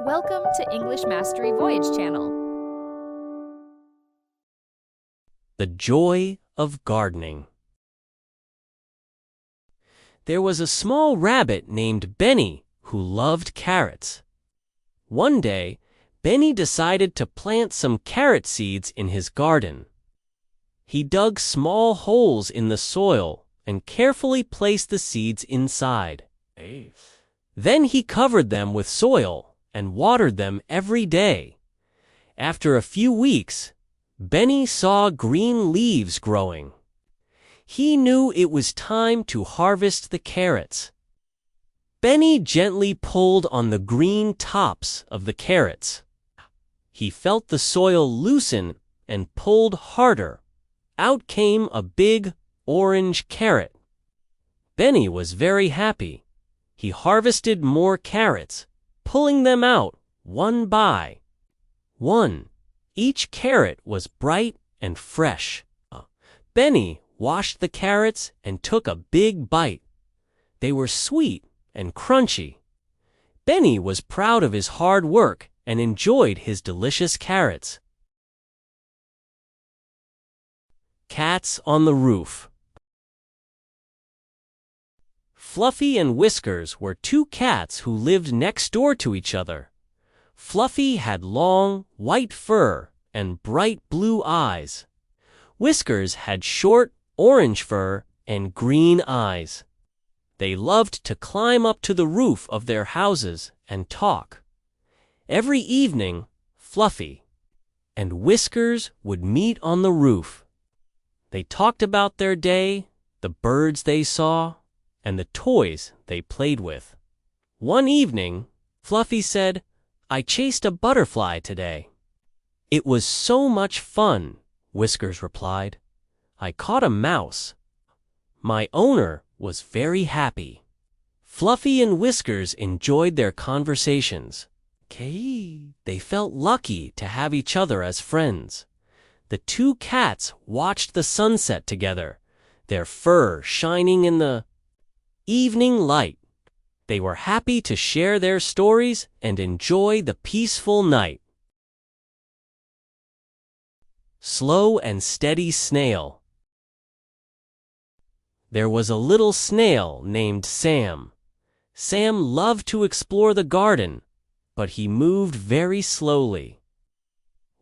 Welcome to English Mastery Voyage channel. The joy of gardening. There was a small rabbit named Benny who loved carrots. One day, Benny decided to plant some carrot seeds in his garden. He dug small holes in the soil and carefully placed the seeds inside. Then he covered them with soil and watered them every day. After a few weeks, Benny saw green leaves growing. He knew it was time to harvest the carrots. Benny gently pulled on the green tops of the carrots. He felt the soil loosen and pulled harder. Out came a big orange carrot. Benny was very happy. He harvested more carrots, pulling them out one by one. Each carrot was bright and fresh. Benny washed the carrots and took a big bite. They were sweet and crunchy. Benny was proud of his hard work and enjoyed his delicious carrots. Cats on the roof. Fluffy and Whiskers were two cats who lived next door to each other. Fluffy had long, white fur and bright blue eyes. Whiskers had short, orange fur and green eyes. They loved to climb up to the roof of their houses and talk. Every evening, Fluffy and Whiskers would meet on the roof. They talked about their day, the birds they saw, and the toys they played with. One evening, Fluffy said, "I chased a butterfly today." "It was so much fun," Whiskers replied. "I caught a mouse. My owner was very happy." Fluffy and Whiskers enjoyed their conversations. They felt lucky to have each other as friends. The two cats watched the sunset together, their fur shining in the evening light. They were happy to share their stories and enjoy the peaceful night. Slow and steady snail. There was a little snail named Sam. Sam loved to explore the garden, but he moved very slowly.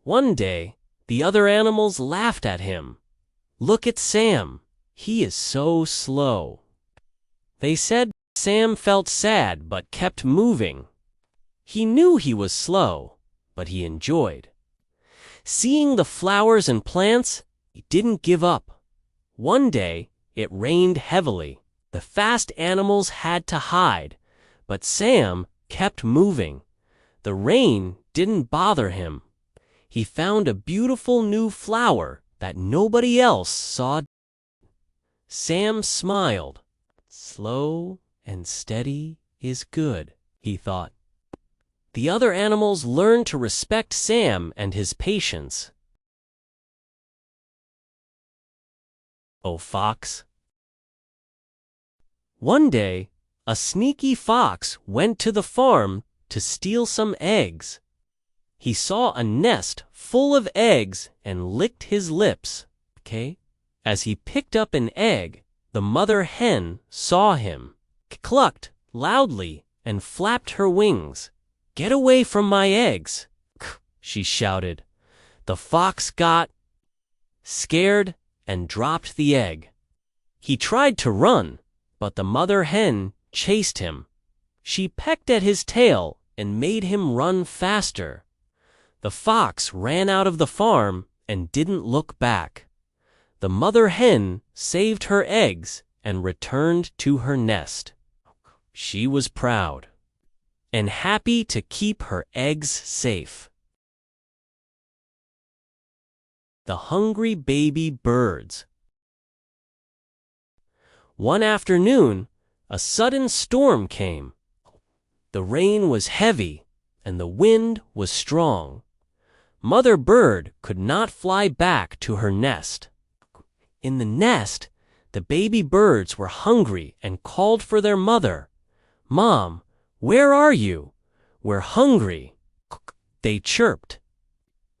One day, the other animals laughed at him. "Look at Sam, he is so slow." They said Sam felt sad but kept moving. He knew he was slow, but he enjoyed. Seeing the flowers and plants, he didn't give up. One day, it rained heavily. The fast animals had to hide, but Sam kept moving. The rain didn't bother him. He found a beautiful new flower that nobody else saw. Sam smiled. "Slow and steady is good," he thought. The other animals learned to respect Sam and his patience. Oh, fox. One day, a sneaky fox went to the farm to steal some eggs. He saw a nest full of eggs and licked his lips. As he picked up an egg, the mother hen saw him, clucked loudly, and flapped her wings. "Get away from my eggs," she shouted. The fox got scared and dropped the egg. He tried to run, but the mother hen chased him. She pecked at his tail and made him run faster. The fox ran out of the farm and didn't look back. The mother hen saved her eggs and returned to her nest. She was proud and happy to keep her eggs safe. The hungry baby birds. One afternoon, a sudden storm came. The rain was heavy and the wind was strong. Mother bird could not fly back to her nest. In the nest, the baby birds were hungry and called for their mother. "Mom, where are you? "We're hungry," they chirped.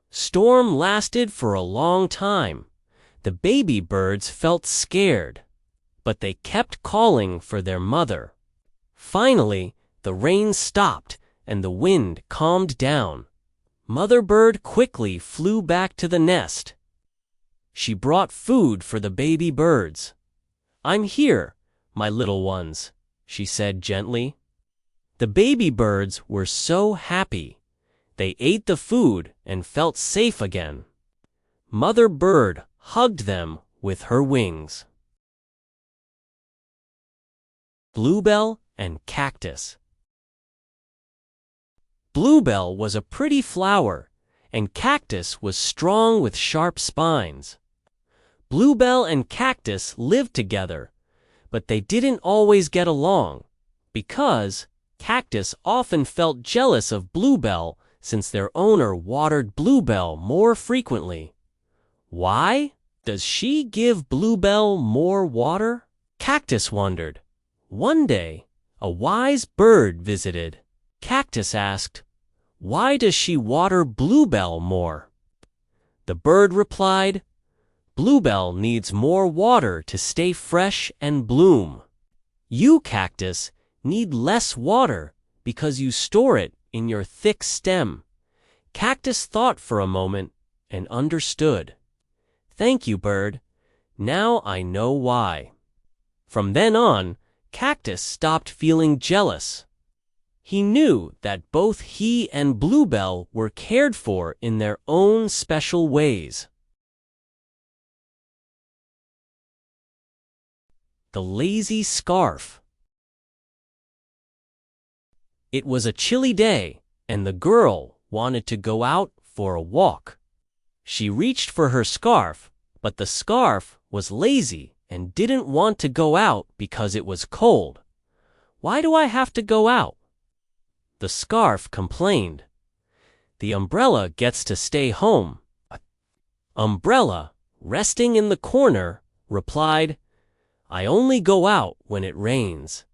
Storm lasted for a long time. The baby birds felt scared, but they kept calling for their mother. Finally, the rain stopped and the wind calmed down. Mother bird quickly flew back to the nest. She brought food for the baby birds. "I'm here, my little ones," she said gently. The baby birds were so happy. They ate the food and felt safe again. Mother bird hugged them with her wings. Bluebell and Cactus. Bluebell was a pretty flower, and Cactus was strong with sharp spines. Bluebell and Cactus lived together, but they didn't always get along, because Cactus often felt jealous of Bluebell since their owner watered Bluebell more frequently. Why? Does she give Bluebell more water? Cactus wondered. One day, a wise bird visited. Cactus asked, "Why does she water Bluebell more?" The bird replied, "Bluebell needs more water to stay fresh and bloom. You, Cactus, need less water because you store it in your thick stem." Cactus thought for a moment and understood. "Thank you, bird. Now I know why." From then on, Cactus stopped feeling jealous. He knew that both he and Bluebell were cared for in their own special ways. The Lazy Scarf. It was a chilly day, and the girl wanted to go out for a walk. She reached for her scarf, but the scarf was lazy and didn't want to go out because it was cold. "Why do I have to go out?" the scarf complained. "The umbrella gets to stay home." Umbrella, resting in the corner, replied, "I only go out when it rains.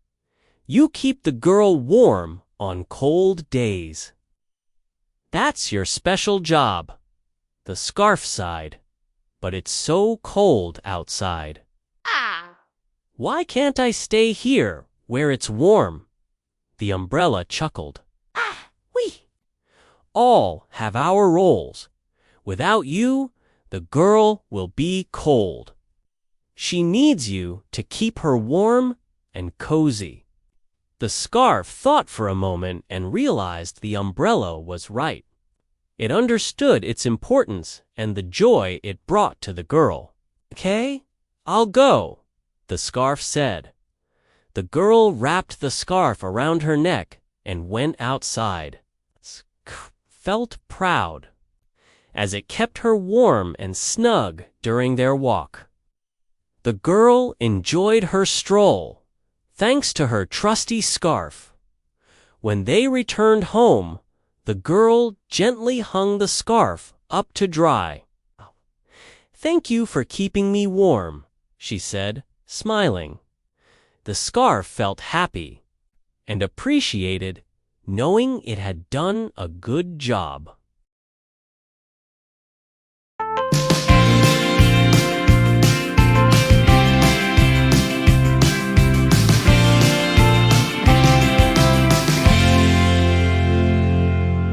You keep the girl warm on cold days." "That's your special job," the scarf sighed. "But it's so cold outside." "Why can't I stay here where it's warm?" the umbrella chuckled. "We all have our roles. Without you, the girl will be cold. She needs you to keep her warm and cozy." The scarf thought for a moment and realized the umbrella was right. It understood its importance and the joy it brought to the girl. "Okay, I'll go," the scarf said. The girl wrapped the scarf around her neck and went outside. Felt proud, as it kept her warm and snug during their walk. The girl enjoyed her stroll, thanks to her trusty scarf. When they returned home, the girl gently hung the scarf up to dry. "Thank you for keeping me warm," she said, smiling. The scarf felt happy and appreciated, knowing it had done a good job.